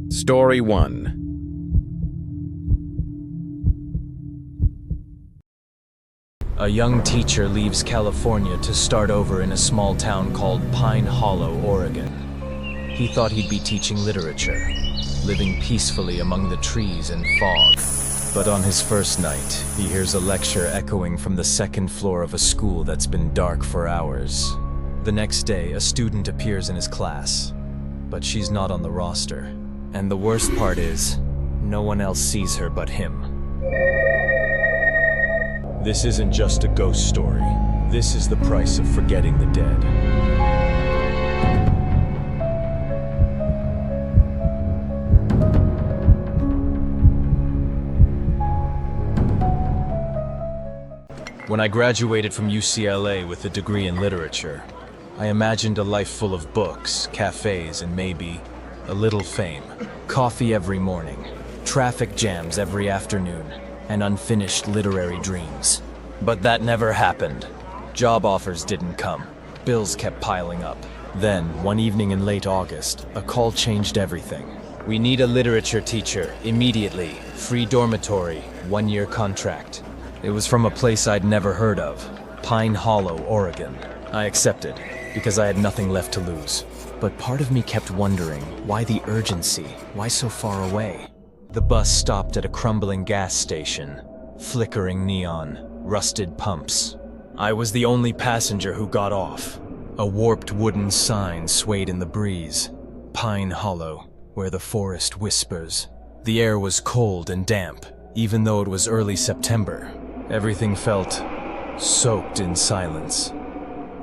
Story 1. A young teacher leaves California to start over in a small town called Pine Hollow, Oregon. He thought he'd be teaching literature, living peacefully among the trees and fog. But on his first night, he hears a lecture echoing from the second floor of a school that's been dark for hours. The next day, a student appears in his class, but she's not on the roster. And the worst part is, no one else sees her but him. This isn't just a ghost story. This is the price of forgetting the dead. When I graduated from UCLA with a degree in literature, I imagined a life full of books, cafes, and maybe a little fame. Coffee every morning, traffic jams every afternoon, and unfinished literary dreams. But that never happened. Job offers didn't come. Bills kept piling up. Then, one evening in late August, a call changed everything. We need a literature teacher, immediately. Free dormitory, 1-year contract. It was from a place I'd never heard of, Pine Hollow, Oregon. I accepted, because I had nothing left to lose. But part of me kept wondering, why the urgency? Why so far away? The bus stopped at a crumbling gas station. Flickering neon, rusted pumps. I was the only passenger who got off. A warped wooden sign swayed in the breeze. Pine Hollow, where the forest whispers. The air was cold and damp, even though it was early September. Everything felt soaked in silence.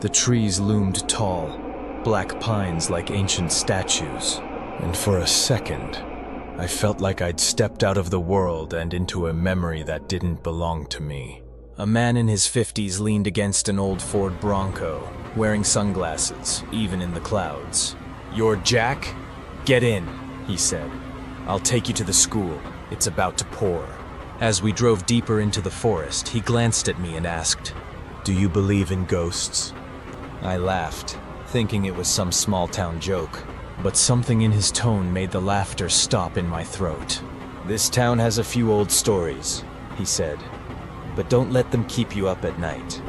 The trees loomed tall, black pines like ancient statues. And for a second, I felt like I'd stepped out of the world and into a memory that didn't belong to me. A man in his 50s leaned against an old Ford Bronco, wearing sunglasses, even in the clouds. "You're Jack? Get in," he said. "I'll take you to the school. It's about to pour." As we drove deeper into the forest, he glanced at me and asked, "Do you believe in ghosts?" I laughed, thinking it was some small-town joke. But something in his tone made the laughter stop in my throat. "This town has a few old stories," he said, "but don't let them keep you up at night."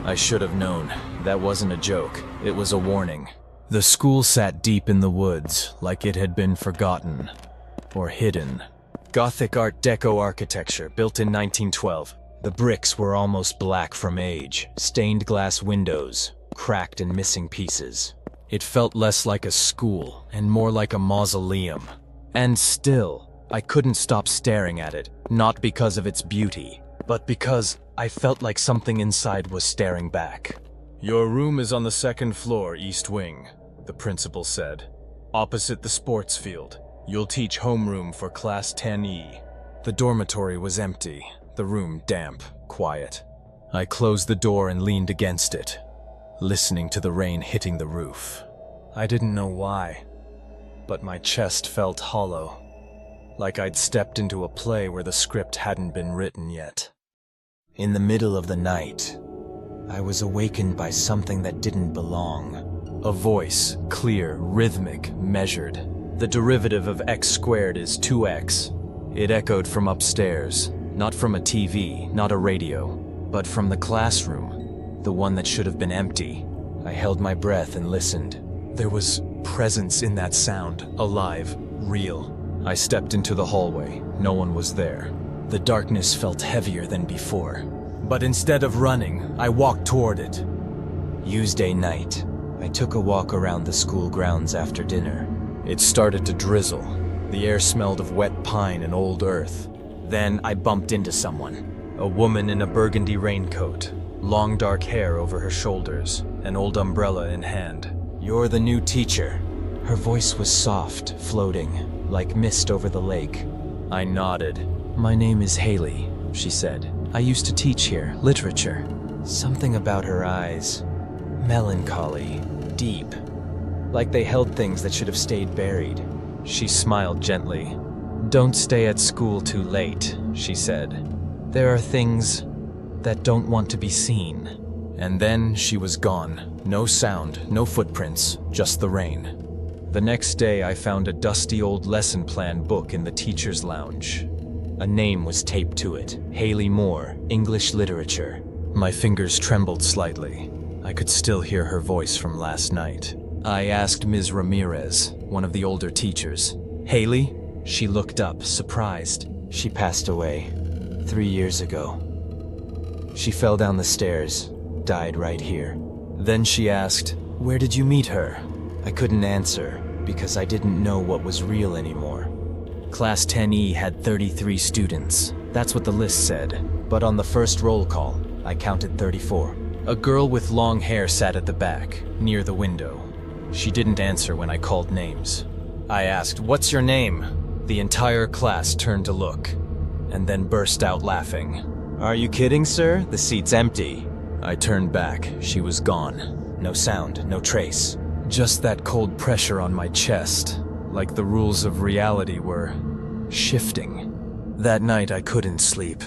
I should have known. That wasn't a joke. It was a warning. The school sat deep in the woods, like it had been forgotten or hidden. Gothic Art Deco architecture, built in 1912. The bricks were almost black from age, stained glass windows, cracked and missing pieces. It felt less like a school and more like a mausoleum. And still, I couldn't stop staring at it, not because of its beauty, but because I felt like something inside was staring back. "Your room is on the second floor, East Wing," the principal said. "Opposite the sports field. You'll teach homeroom for Class 10E. The dormitory was empty, the room damp, quiet. I closed the door and leaned against it, listening to the rain hitting the roof. I didn't know why, but my chest felt hollow, like I'd stepped into a play where the script hadn't been written yet. In the middle of the night, I was awakened by something that didn't belong. A voice, clear, rhythmic, measured. The derivative of x squared is 2x. It echoed from upstairs, not from a TV, not a radio, but from the classroom, the one that should have been empty. I held my breath and listened. There was presence in that sound, alive, real. I stepped into the hallway. No one was there. The darkness felt heavier than before. But instead of running, I walked toward it. Tuesday night, I took a walk around the school grounds after dinner. It started to drizzle. The air smelled of wet pine and old earth. Then I bumped into someone. A woman in a burgundy raincoat, long dark hair over her shoulders, an old umbrella in hand. "You're the new teacher." Her voice was soft, floating, like mist over the lake. I nodded. "My name is Haley," she said. "I used to teach here, literature." Something about her eyes. Melancholy, deep. Like they held things that should have stayed buried. She smiled gently. "Don't stay at school too late," she said. "There are things that don't want to be seen." And then she was gone. No sound, no footprints, just the rain. The next day, I found a dusty old lesson plan book in the teacher's lounge. A name was taped to it: Haley Moore, English Literature. My fingers trembled slightly. I could still hear her voice from last night. I asked Ms. Ramirez, one of the older teachers. "Haley?" She looked up, surprised. She passed away 3 years ago. She fell down the stairs, died right here. Then she asked, "Where did you meet her?" I couldn't answer because I didn't know what was real anymore. Class 10E had 33 students. That's what the list said. But on the first roll call, I counted 34. A girl with long hair sat at the back, near the window. She didn't answer when I called names. I asked, "What's your name?" The entire class turned to look, and then burst out laughing. "Are you kidding, sir? The seat's empty." I turned back. She was gone. No sound, no trace. Just that cold pressure on my chest, like the rules of reality were shifting. That night I couldn't sleep.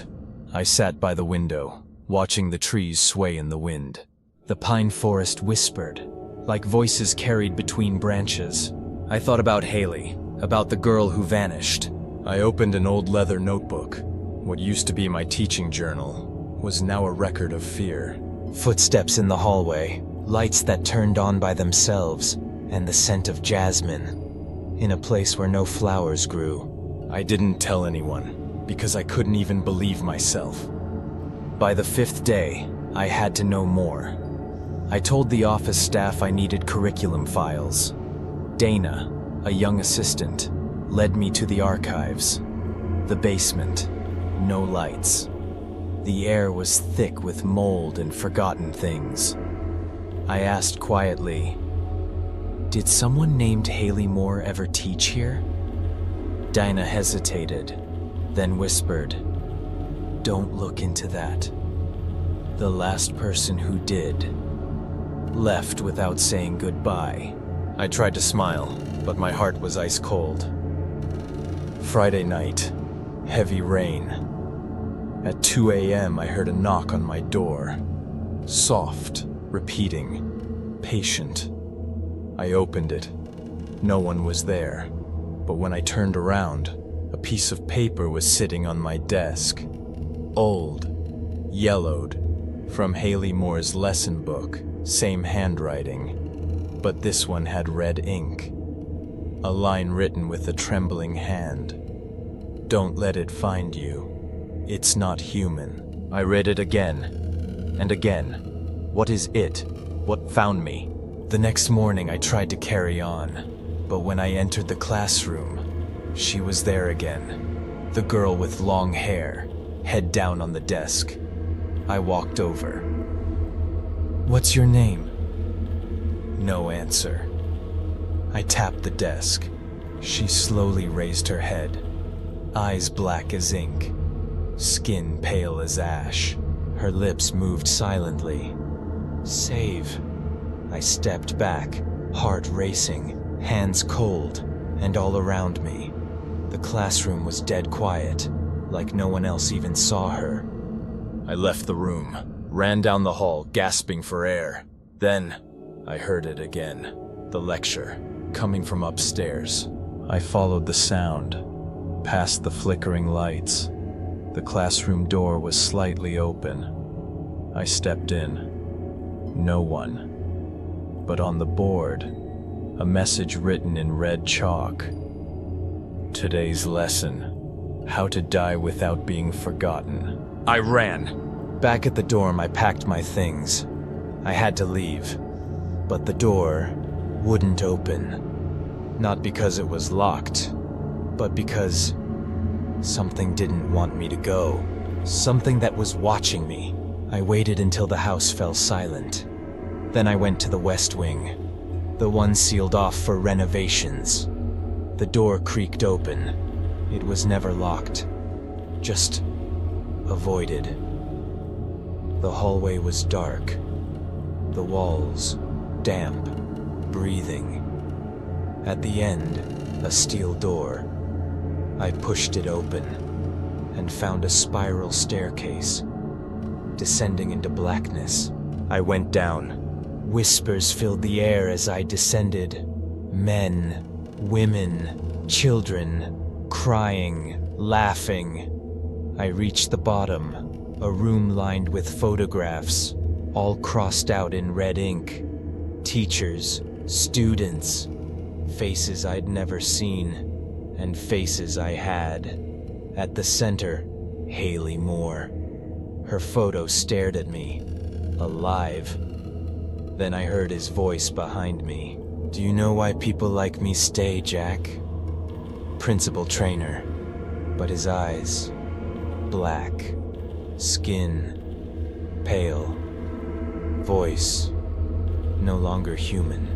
I sat by the window, watching the trees sway in the wind. The pine forest whispered, like voices carried between branches. I thought about Haley, about the girl who vanished. I opened an old leather notebook. What used to be my teaching journal was now a record of fear. Footsteps in the hallway, lights that turned on by themselves, and the scent of jasmine. In a place where no flowers grew. I didn't tell anyone, because I couldn't even believe myself. By the 5th day, I had to know more. I told the office staff I needed curriculum files. Dana, a young assistant, led me to the archives. The basement, no lights. The air was thick with mold and forgotten things. I asked quietly, "Did someone named Haley Moore ever teach here?" Dinah hesitated, then whispered, "Don't look into that. The last person who did left without saying goodbye." I tried to smile, but my heart was ice cold. Friday night, heavy rain. At 2 a.m. I heard a knock on my door. Soft, repeating, patient. I opened it. No one was there. But when I turned around, a piece of paper was sitting on my desk. Old, yellowed, from Haley Moore's lesson book, same handwriting. But this one had red ink. A line written with a trembling hand. "Don't let it find you. It's not human." I read it again, and again. What is it? What found me? The next morning I tried to carry on, but when I entered the classroom, she was there again. The girl with long hair, head down on the desk. I walked over. "What's your name?" No answer. I tapped the desk. She slowly raised her head, eyes black as ink, skin pale as ash. Her lips moved silently. "Save." I stepped back, heart racing, hands cold, and all around me. The classroom was dead quiet, like no one else even saw her. I left the room, ran down the hall, gasping for air. Then, I heard it again. The lecture, coming from upstairs. I followed the sound, past the flickering lights. The classroom door was slightly open. I stepped in. No one. But on the board, a message written in red chalk. Today's lesson, how to die without being forgotten. I ran. Back at the dorm, I packed my things. I had to leave. But the door wouldn't open. Not because it was locked, but because something didn't want me to go. Something that was watching me. I waited until the house fell silent. Then I went to the West Wing, the one sealed off for renovations. The door creaked open. It was never locked, just avoided. The hallway was dark, the walls damp, breathing. At the end, a steel door. I pushed it open and found a spiral staircase, descending into blackness. I went down. Whispers filled the air as I descended. Men, women, children, crying, laughing. I reached the bottom, a room lined with photographs, all crossed out in red ink. Teachers, students, faces I'd never seen, and faces I had. At the center, Haley Moore. Her photo stared at me, alive. Then I heard his voice behind me. Do you know why people like me stay, Jack? Principal trainer, but his eyes, black, skin, pale, voice, no longer human.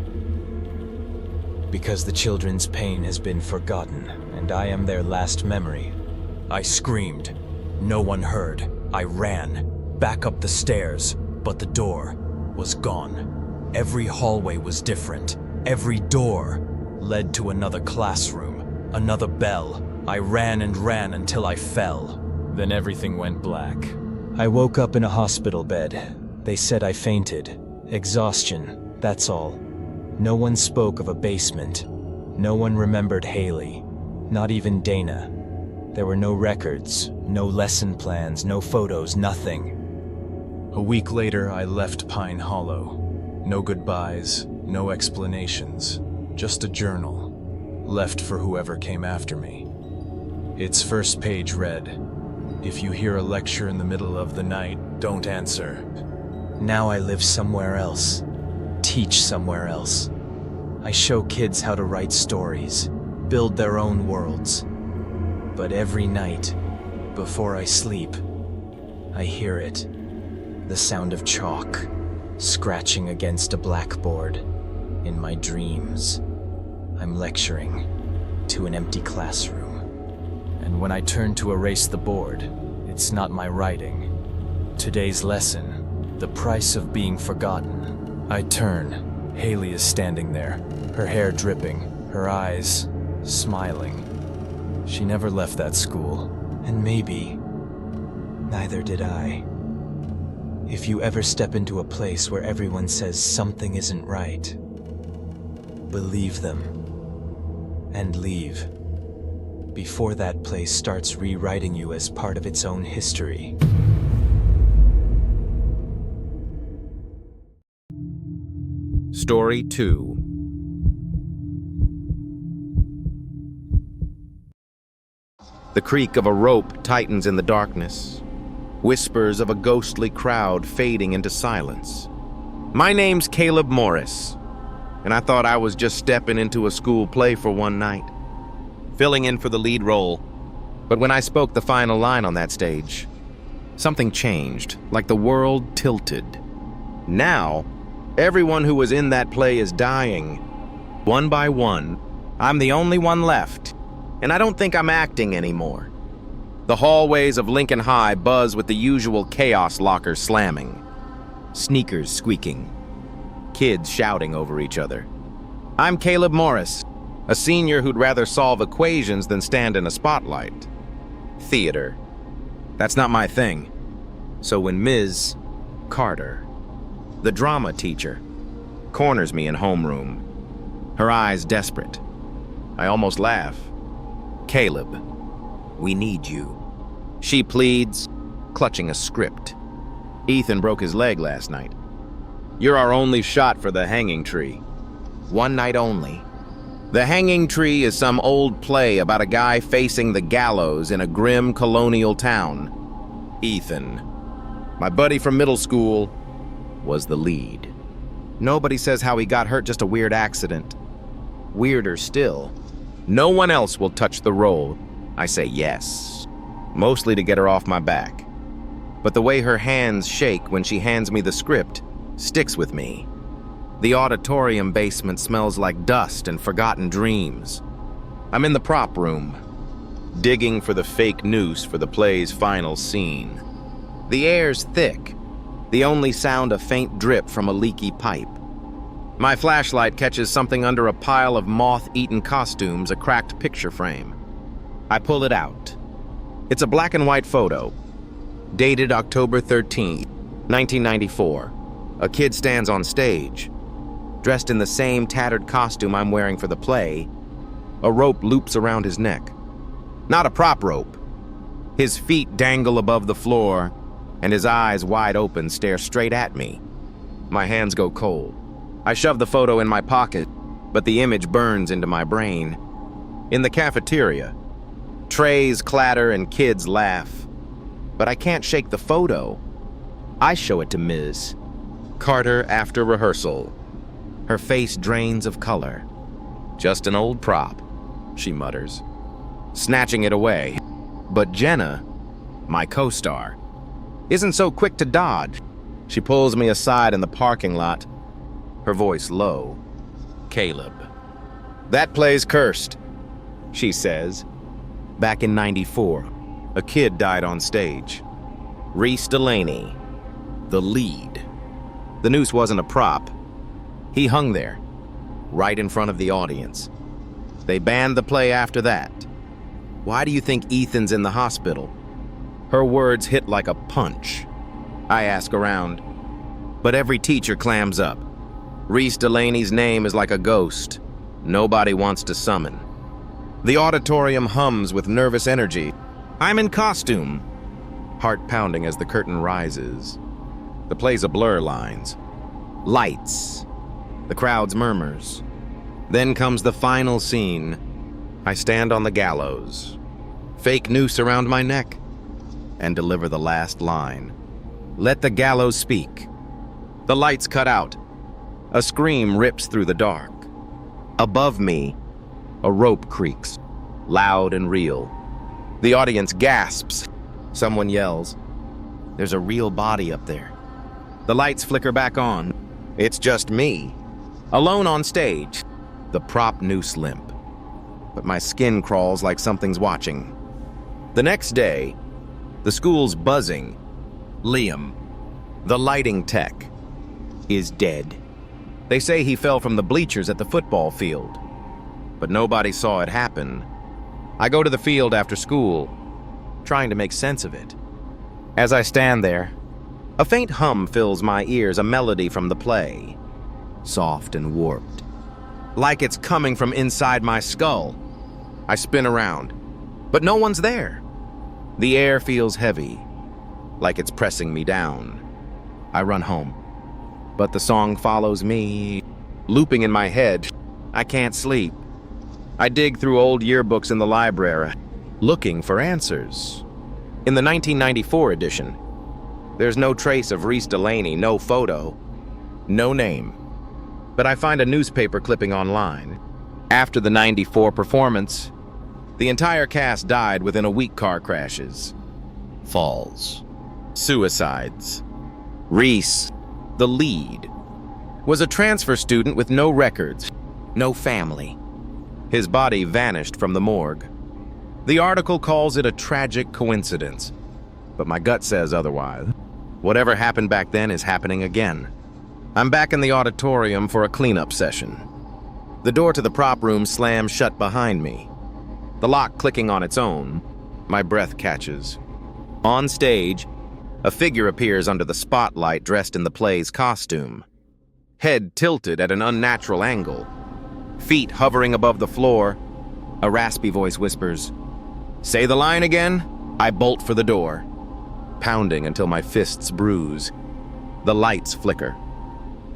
Because the children's pain has been forgotten, and I am their last memory. I screamed. No one heard. I ran, back up the stairs, but the door was gone. Every hallway was different. Every door led to another classroom, another bell. I ran and ran until I fell. Then everything went black. I woke up in a hospital bed. They said I fainted. Exhaustion, that's all. No one spoke of a basement. No one remembered Haley, not even Dana. There were no records, no lesson plans, no photos, nothing. A week later, I left Pine Hollow. No goodbyes, no explanations, just a journal, left for whoever came after me. Its first page read, "If you hear a lecture in the middle of the night, don't answer." Now I live somewhere else, teach somewhere else. I show kids how to write stories, build their own worlds. But every night, before I sleep, I hear it. The sound of chalk, scratching against a blackboard. In my dreams, I'm lecturing to an empty classroom. And when I turn to erase the board, it's not my writing. Today's lesson, the price of being forgotten. I turn. Haley is standing there, her hair dripping, her eyes smiling. She never left that school, and maybe neither did I. If you ever step into a place where everyone says something isn't right, believe them and leave before that place starts rewriting you as part of its own history. Story 2. The creak of a rope tightens in the darkness. Whispers of a ghostly crowd fading into silence. My name's Caleb Morris, and I thought I was just stepping into a school play for one night, filling in for the lead role. But when I spoke the final line on that stage, something changed, like the world tilted. Now, everyone who was in that play is dying. One by one, I'm the only one left, and I don't think I'm acting anymore. The hallways of Lincoln High buzz with the usual chaos lockers slamming, sneakers squeaking, kids shouting over each other. I'm Caleb Morris, a senior who'd rather solve equations than stand in a spotlight. Theater. That's not my thing. So when Ms. Carter, the drama teacher, corners me in homeroom, her eyes desperate, I almost laugh. Caleb, we need you. She pleads, clutching a script. Ethan broke his leg last night. You're our only shot for the hanging tree. One night only. The Hanging Tree is some old play about a guy facing the gallows in a grim colonial town. Ethan, my buddy from middle school, was the lead. Nobody says how he got hurt, just a weird accident. Weirder still, no one else will touch the role. I say yes, mostly to get her off my back. But the way her hands shake when she hands me the script sticks with me. The auditorium basement smells like dust and forgotten dreams. I'm in the prop room, digging for the fake noose for the play's final scene. The air's thick, the only sound a faint drip from a leaky pipe. My flashlight catches something under a pile of moth-eaten costumes, a cracked picture frame. I pull it out. It's a black and white photo, dated October 13, 1994. A kid stands on stage. dressed in the same tattered costume I'm wearing for the play. A rope loops around his neck. Not a prop rope. His feet dangle above the floor, and his eyes wide open stare straight at me. My hands go cold. I shove the photo in my pocket, but the image burns into my brain. In the cafeteria, trays clatter and kids laugh. But I can't shake the photo. I show it to Ms. Carter after rehearsal. Her face drains of color. "Just an old prop," she mutters, snatching it away. But Jenna, my co-star, isn't so quick to dodge. She pulls me aside in the parking lot, her voice low. "Caleb, that play's cursed," she says. "Back in '94, a kid died on stage. Reese Delaney, the lead. The noose wasn't a prop. He hung there, right in front of the audience. They banned the play after that. Why do you think Ethan's in the hospital?" Her words hit like a punch. I ask around, but every teacher clams up. Reese Delaney's name is like a ghost. Nobody wants to summon. The auditorium hums with nervous energy. I'm in costume. Heart pounding as the curtain rises. The play's a blur lines. Lights. The crowd's murmurs. Then comes the final scene. I stand on the gallows, fake noose around my neck, and deliver the last line. Let the gallows speak. The lights cut out. A scream rips through the dark. Above me, a rope creaks, loud and real. The audience gasps. Someone yells, "There's a real body up there." The lights flicker back on. It's just me, alone on stage, the prop noose limp. But my skin crawls like something's watching. The next day, the school's buzzing. Liam, the lighting tech, is dead. They say he fell from the bleachers at the football field, but nobody saw it happen. I go to the field after school, trying to make sense of it. As I stand there, a faint hum fills my ears, a melody from the play, soft and warped, like it's coming from inside my skull. I spin around, but no one's there. The air feels heavy, like it's pressing me down. I run home, but the song follows me, looping in my head. I can't sleep. I dig through old yearbooks in the library, looking for answers. In the 1994 edition, there's no trace of Reese Delaney, no photo, no name. But I find a newspaper clipping online. After the '94 performance, the entire cast died within a week. Car crashes, falls, suicides. Reese, the lead, was a transfer student with no records, no family. His body vanished from the morgue. The article calls it a tragic coincidence, but my gut says otherwise. Whatever happened back then is happening again. I'm back in the auditorium for a cleanup session. The door to the prop room slams shut behind me, the lock clicking on its own. My breath catches. On stage, a figure appears under the spotlight dressed in the play's costume. Head tilted at an unnatural angle, feet hovering above the floor. A raspy voice whispers, "Say the line again." I bolt for the door, pounding until my fists bruise. The lights flicker,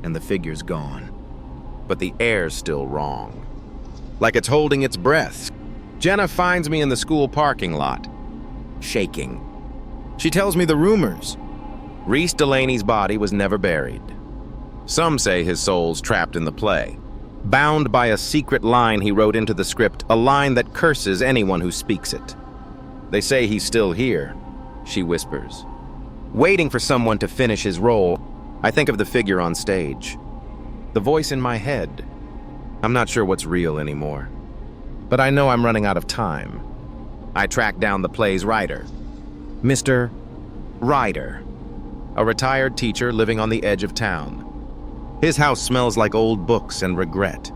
and the figure's gone. But the air's still wrong, like it's holding its breath. Jenna finds me in the school parking lot, shaking. She tells me the rumors. Reese Delaney's body was never buried. Some say his soul's trapped in the play, bound by a secret line he wrote into the script, a line that curses anyone who speaks it. They say he's still here, she whispers, waiting for someone to finish his role. I think of the figure on stage, the voice in my head. I'm not sure what's real anymore, but I know I'm running out of time. I track down the play's writer, Mr. Ryder, a retired teacher living on the edge of town. His house smells like old books and regret.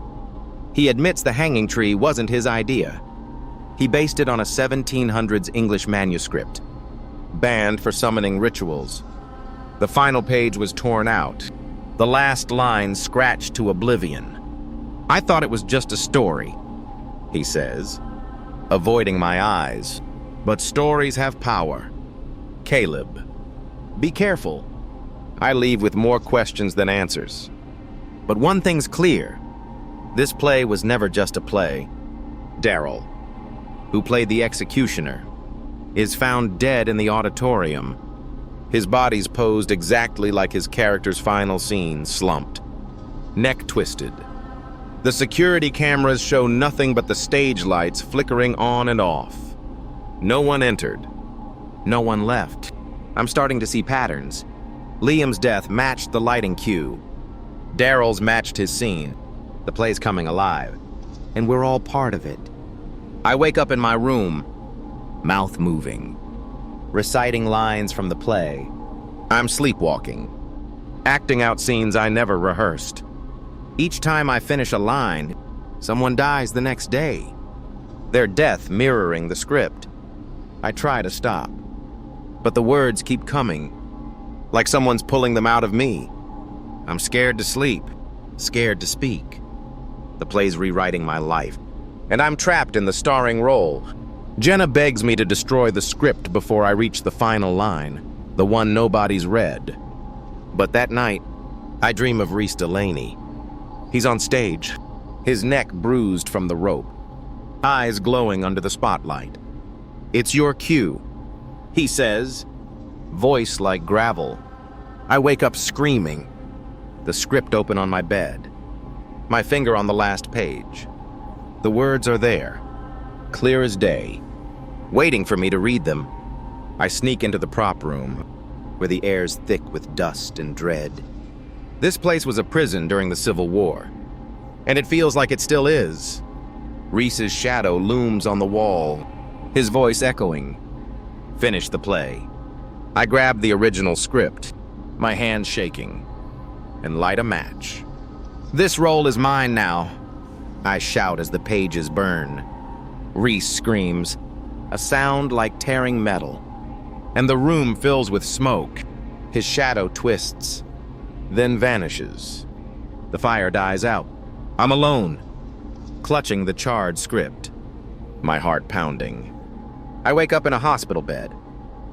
He admits the hanging tree wasn't his idea. He based it on a 1700s English manuscript, banned for summoning rituals. The final page was torn out, the last line scratched to oblivion. "I thought it was just a story," he says, avoiding my eyes. "But stories have power. Caleb, be careful." I leave with more questions than answers. But one thing's clear. This play was never just a play. Daryl, who played the executioner, is found dead in the auditorium. His body's posed exactly like his character's final scene, slumped, neck twisted. The security cameras show nothing but the stage lights flickering on and off. No one entered. No one left. I'm starting to see patterns. Liam's death matched the lighting cue. Daryl's matched his scene. The play's coming alive, and we're all part of it. I wake up in my room, mouth moving, reciting lines from the play. I'm sleepwalking, acting out scenes I never rehearsed. Each time I finish a line, someone dies the next day, their death mirroring the script. I try to stop, but the words keep coming, like someone's pulling them out of me. I'm scared to sleep, scared to speak. The play's rewriting my life, and I'm trapped in the starring role. Jenna begs me to destroy the script before I reach the final line, the one nobody's read. But that night, I dream of Reese Delaney. He's on stage, his neck bruised from the rope, eyes glowing under the spotlight. "It's your cue," he says, voice like gravel. I wake up screaming, the script open on my bed, my finger on the last page. The words are there, clear as day, waiting for me to read them. I sneak into the prop room, where the air's thick with dust and dread. This place was a prison during the Civil War, and it feels like it still is. Reese's shadow looms on the wall, his voice echoing. Finish the play. I grab the original script, my hands shaking, and light a match. "This role is mine now," I shout as the pages burn. Reese screams, a sound like tearing metal, and the room fills with smoke. His shadow twists, then vanishes. The fire dies out. I'm alone, clutching the charred script, my heart pounding. I wake up in a hospital bed.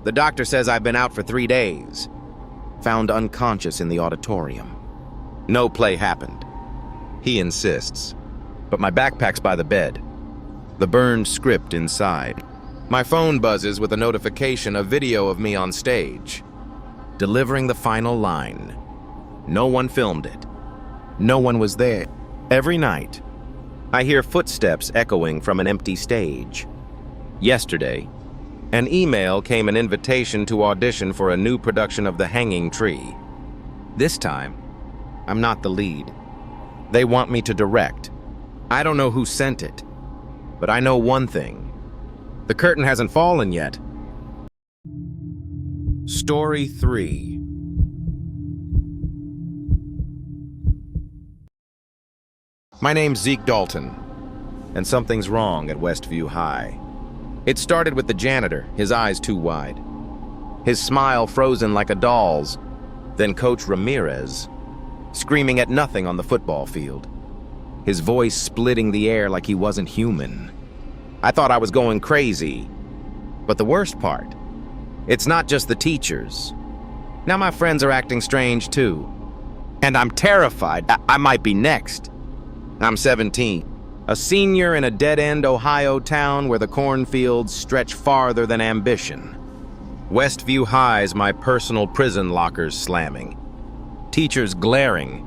The doctor says I've been out for 3 days, found unconscious in the auditorium. No play happened, he insists, but my backpack's by the bed, the burned script inside. My phone buzzes with a notification, a video of me on stage, delivering the final line. No one filmed it. No one was there. Every night, I hear footsteps echoing from an empty stage. Yesterday, an email came an invitation to audition for a new production of The Hanging Tree. This time, I'm not the lead. They want me to direct. I don't know who sent it, but I know one thing. The curtain hasn't fallen yet. Story 3. My name's Zeke Dalton, and something's wrong at Westview High. It started with the janitor, his eyes too wide, his smile frozen like a doll's, then Coach Ramirez, screaming at nothing on the football field, his voice splitting the air like he wasn't human. I thought I was going crazy, but the worst part, it's not just the teachers. Now my friends are acting strange too, and I'm terrified I might be next. I'm 17, a senior in a dead-end Ohio town where the cornfields stretch farther than ambition. Westview High's my personal prison lockers slamming, teachers glaring,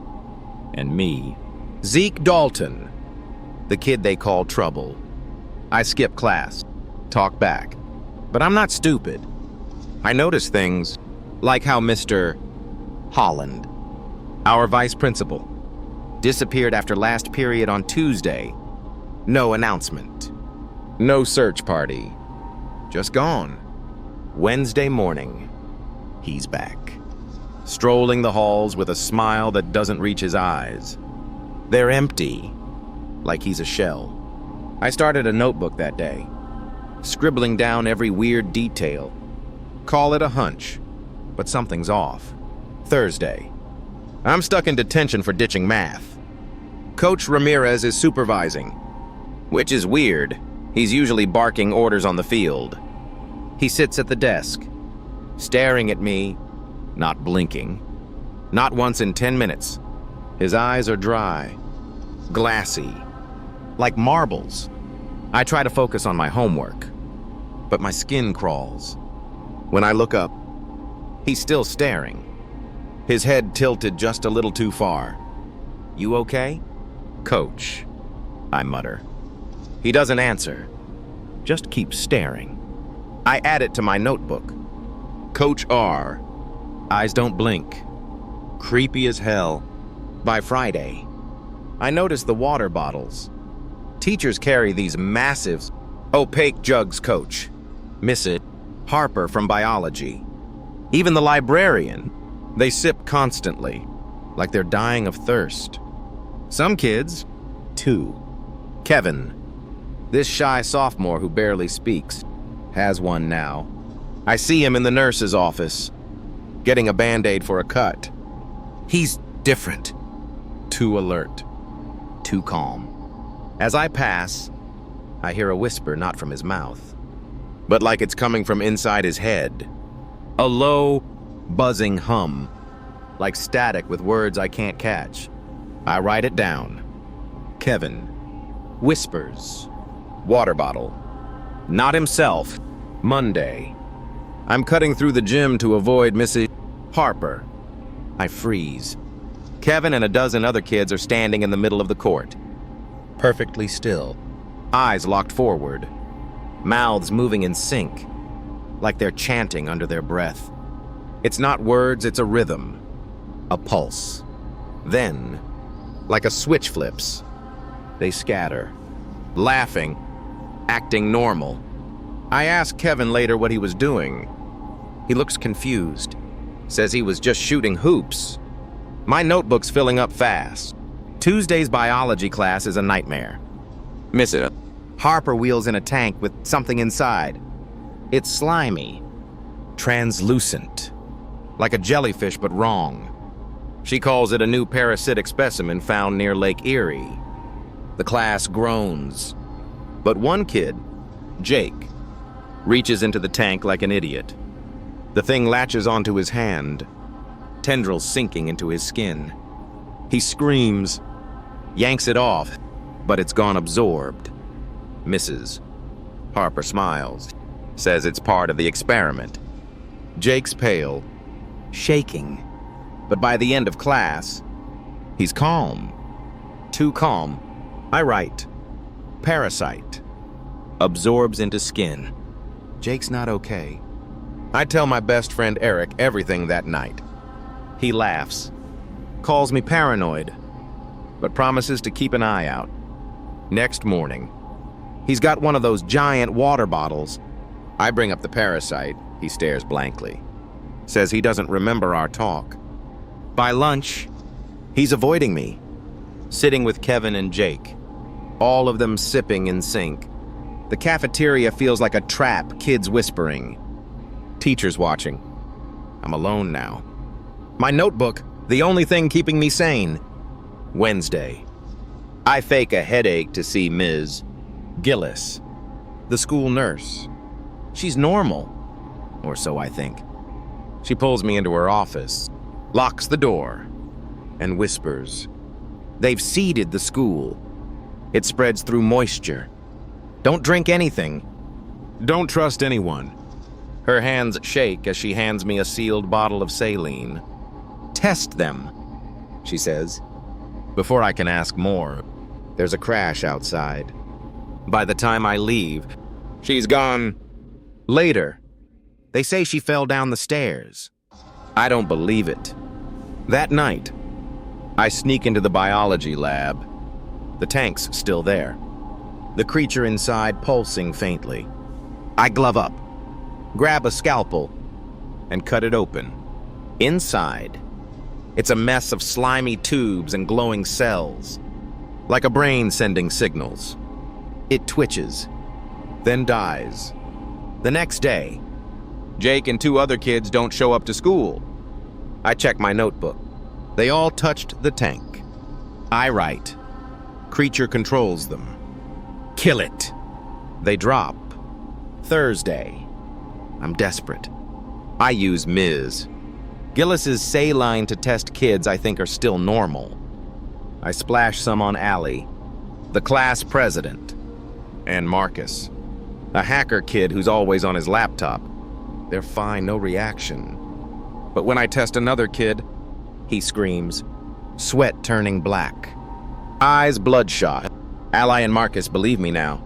and me, Zeke Dalton, the kid they call trouble. I skip class, talk back, but I'm not stupid. I notice things, like how Mr. Holland, our vice principal, disappeared after last period on Tuesday. No announcement. No search party. Just gone. Wednesday morning, he's back, strolling the halls with a smile that doesn't reach his eyes. They're empty, like he's a shell. I started a notebook that day, scribbling down every weird detail. Call it a hunch, but something's off. Thursday. I'm stuck in detention for ditching math. Coach Ramirez is supervising, which is weird. He's usually barking orders on the field. He sits at the desk, staring at me, not blinking. Not once in 10 minutes. His eyes are dry, glassy, like marbles. I try to focus on my homework, but my skin crawls. When I look up, he's still staring, his head tilted just a little too far. "You okay?" "Coach," I mutter. He doesn't answer, just keeps staring. I add it to my notebook. Coach R. Eyes don't blink. Creepy as hell. By Friday, I notice the water bottles. Teachers carry these massive, opaque jugs, Coach. Miss it. Harper from biology. Even the librarian. They sip constantly, like they're dying of thirst. Some kids, too. Kevin, this shy sophomore who barely speaks, has one now. I see him in the nurse's office, getting a Band-Aid for a cut. He's different. Too alert. Too calm. As I pass, I hear a whisper not from his mouth, but like it's coming from inside his head. A low, buzzing hum, like static with words I can't catch. I write it down. Kevin. Whispers. Water bottle. Not himself. Monday. I'm cutting through the gym to avoid Mrs. Harper. I freeze. Kevin and a dozen other kids are standing in the middle of the court. Perfectly still. Eyes locked forward. Mouths moving in sync, like they're chanting under their breath. It's not words, it's a rhythm. A pulse. Then, like a switch flips, they scatter. Laughing, acting normal. I asked Kevin later what he was doing. He looks confused. Says he was just shooting hoops. My notebook's filling up fast. Tuesday's biology class is a nightmare. Miss it. Harper wheels in a tank with something inside. It's slimy. Translucent. Like a jellyfish, but wrong. She calls it a new parasitic specimen found near Lake Erie. The class groans. But one kid, Jake, reaches into the tank like an idiot. The thing latches onto his hand, tendrils sinking into his skin. He screams, yanks it off, but it's gone absorbed. Misses. Harper smiles, says it's part of the experiment. Jake's pale, shaking, but by the end of class, he's calm. Too calm. I write, parasite, absorbs into skin. Jake's not okay. I tell my best friend Eric everything that night. He laughs, calls me paranoid, but promises to keep an eye out. Next morning, he's got one of those giant water bottles. I bring up the parasite. He stares blankly. Says he doesn't remember our talk. By lunch, he's avoiding me, sitting with Kevin and Jake, all of them sipping in sync. The cafeteria feels like a trap, kids whispering. Teachers watching. I'm alone now. My notebook, the only thing keeping me sane. Wednesday. I fake a headache to see Ms. Gillis, the school nurse. She's normal, or so I think. She pulls me into her office, locks the door, and whispers. They've seeded the school. It spreads through moisture. Don't drink anything. Don't trust anyone. Her hands shake as she hands me a sealed bottle of saline. Test them, she says. Before I can ask more, there's a crash outside. By the time I leave, she's gone. Later, they say she fell down the stairs. I don't believe it. That night, I sneak into the biology lab. The tank's still there. The creature inside pulsing faintly. I glove up, grab a scalpel, and cut it open. Inside, it's a mess of slimy tubes and glowing cells, like a brain sending signals. It twitches, then dies. The next day, Jake and 2 other kids don't show up to school. I check my notebook. They all touched the tank. I write. Creature controls them. Kill it. They drop. Thursday. I'm desperate. I use Ms. Gillis's saline to test kids I think are still normal. I splash some on Allie, the class president, and Marcus, a hacker kid who's always on his laptop. They're fine, no reaction. But when I test another kid, he screams, sweat turning black, eyes bloodshot. Allie and Marcus believe me now.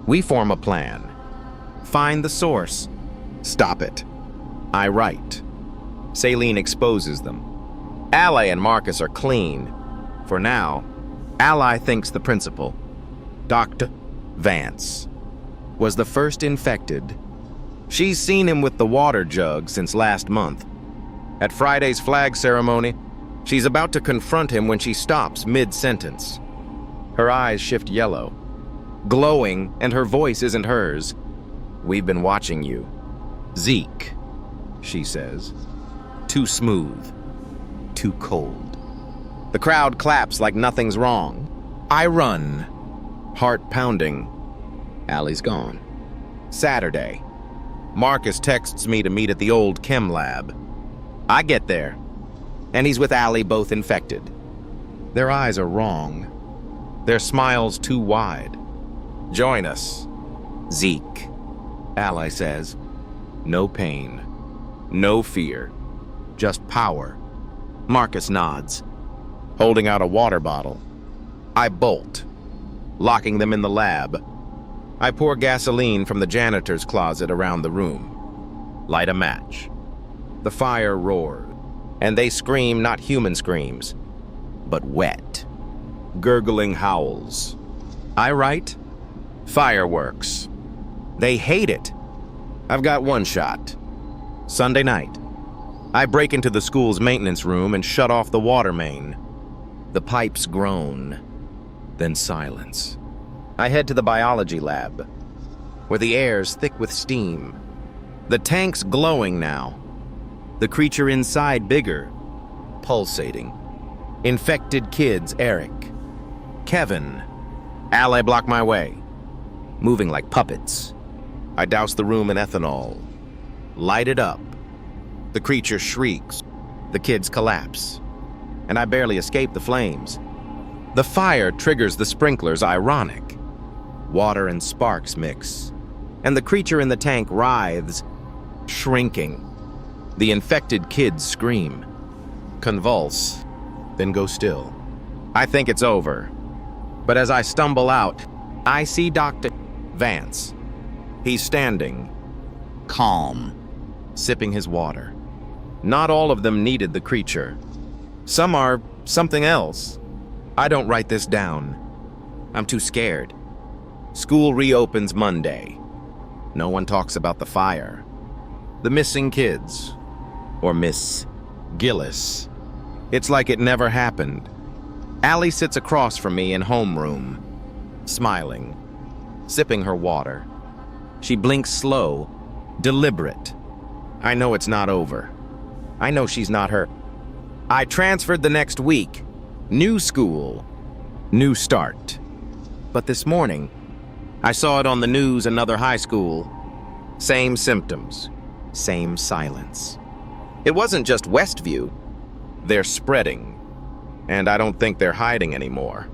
We form a plan. Find the source. Stop it. I write. Saline exposes them. Allie and Marcus are clean. For now, Allie thinks the principal, Dr. Vance, was the first infected. She's seen him with the water jug since last month. At Friday's flag ceremony, she's about to confront him when she stops mid-sentence. Her eyes shift yellow, glowing, and her voice isn't hers. We've been watching you. Zeke, she says. Too smooth. Too cold. The crowd claps like nothing's wrong. I run, heart pounding. Allie's gone. Saturday. Marcus texts me to meet at the old chem lab. I get there, and he's with Allie, both infected. Their eyes are wrong. Their smiles too wide. Join us, Zeke, Allie says. No pain, no fear, just power. Marcus nods, holding out a water bottle. I bolt, locking them in the lab. I pour gasoline from the janitor's closet around the room. Light a match. The fire roars, and they scream not human screams, but wet, gurgling howls. I write, fireworks. They hate it. I've got one shot. Sunday night. I break into the school's maintenance room and shut off the water main. The pipes groan, then silence. I head to the biology lab, where the air's thick with steam. The tank's glowing now. The creature inside bigger, pulsating. Infected kids, Eric, Kevin. Allie block my way, moving like puppets. I douse the room in ethanol, light it up. The creature shrieks. The kids collapse, and I barely escape the flames. The fire triggers the sprinklers, ironic. Water and sparks mix, and the creature in the tank writhes, shrinking. The infected kids scream, convulse, then go still. I think it's over, but as I stumble out, I see Dr. Vance. He's standing, calm, sipping his water. Not all of them needed the creature. Some are something else. I don't write this down. I'm too scared. School reopens Monday. No one talks about the fire, the missing kids, or Miss Gillis. It's like it never happened. Allie sits across from me in homeroom, smiling, sipping her water. She blinks slow, deliberate. I know it's not over. I know she's not her. I transferred the next week. New school, new start. But this morning, I saw it on the news, another high school. Same symptoms, same silence. It wasn't just Westview. They're spreading, and I don't think they're hiding anymore.